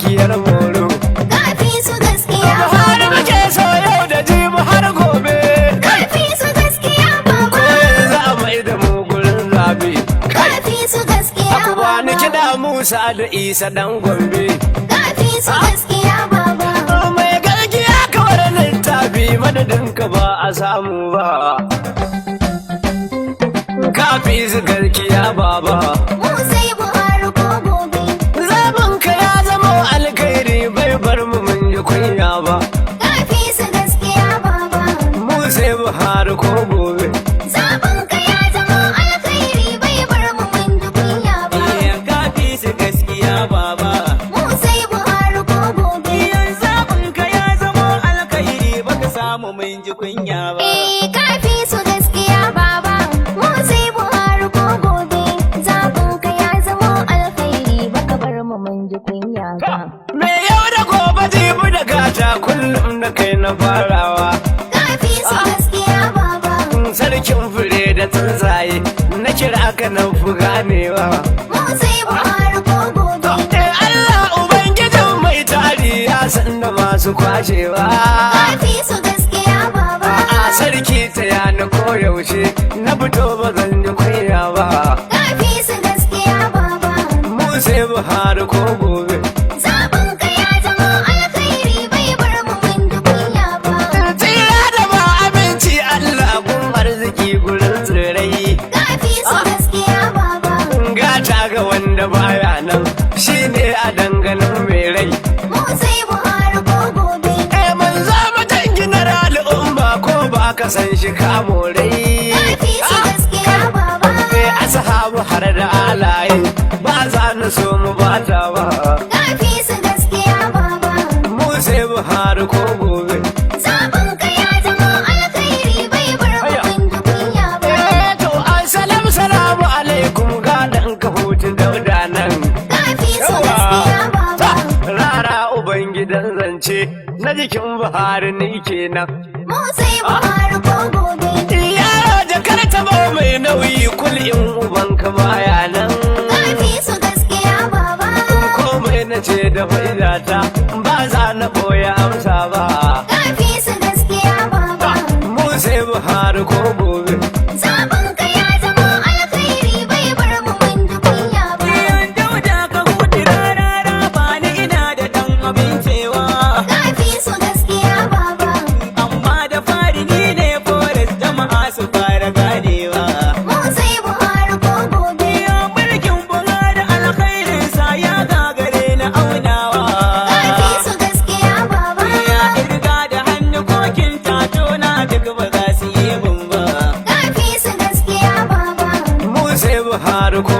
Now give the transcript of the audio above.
dukiyar moro. Kafi su gaskiya Buhari baba. muke so yau da jibi har gobe. Kafi su gaskiya baba. Za a mai da mu gurin zabe. Kafi su gaskiya Aku bani baba. kiɗa Musa da Isa dan Gombe. Kafi su gaskiya baba. Mai gargiya kawar littafi madadin ka ba a samu ba. Kafi su garkiya baba. Mu sai Buhari ko gobe. Zaben ka ya zama alkhairi bai bar mu mun yi kunya ba. Kafi su gaskiya baba. Mu sai Buhari ko gobe. Zaben ka ya zama alkhairi bai bar mu mun ji kunya ba. Kafi su gaskiya baba. Mu sai Buhari ko gobe. Zaɓin ka ya zama alkhairi baka samu mun ji kunya ba. Kafi su gaskiya baba. Mu sai Buhari ko gobe. Zaben ka ya zama alkhairi baka bar mu mun ji kunya ba. Me yau da gobe jibi da gata kullum da kai na farawa. Kafi su gaskiya baba. Sarkin fure da tsuntsaye na kira ka na fi ganewa. Mu sai Buhari ko gobe. Allah Ubangijin mai tari ya san da masu kwashewa. Kafi su gaskiya baba. A sarki ta yana koyaushe na fito ba zan ji kunya ba. Kafi su gaskiya baba. Mu sai Buhari ko gobe. Zaben ka ya zama alkhairi bai bar mu mun ji kunya ba. Tsira da ba abinci Allah gun arziki gurin tsirrai. Kafi su gaskiya baba. Gata ga wanda baya nan shine a danganin mai rai. Mu sai Buhari ko gobe. Mun zama danginar al'umma ko ba ka san shi kamo rai. Kafi su gaskiya baba. Ashabu har da alaye ba za na so mu bata ba. Kafi su gaskiya baba. Mu sai Buhari ko gobe. Zaben ka ya zama alkhairi bai bar mu mun ji kunya ba. To salamu alaikum ga dan ka hutu dauda nan. Kafi su gaskiya baba. Rara ubangidan zance na jikin Buhari ni kenan. Mu sai Buhari ko gobe. Yaro da karta ba mai nauyi kulin ubanka baya nan. Kafi su gaskiya baba. Komai na ce da faidata ba za na boye amsa ba. Kafi su gaskiya baba. Mu sai Buhari ko gobe. Zaben ka ya zama alkhairi bai bar mu mun ji kunya ba. Yan dauda ka huti rarara ba ni ina da ɗan abin cewa. Kafi su gaskiya baba. Amma da fari ni ne forest jama'a su fara ganewa. Mu sai Buhari ko gobe. Yan mulkin Buhari alkhairin sa ya gagare na aunawa. Kafi su gaskiya baba. Ya irga da hannu kokin tato na duk ba za su yi mun ba. Kafi su gaskiya baba. Mu sai Buhari ko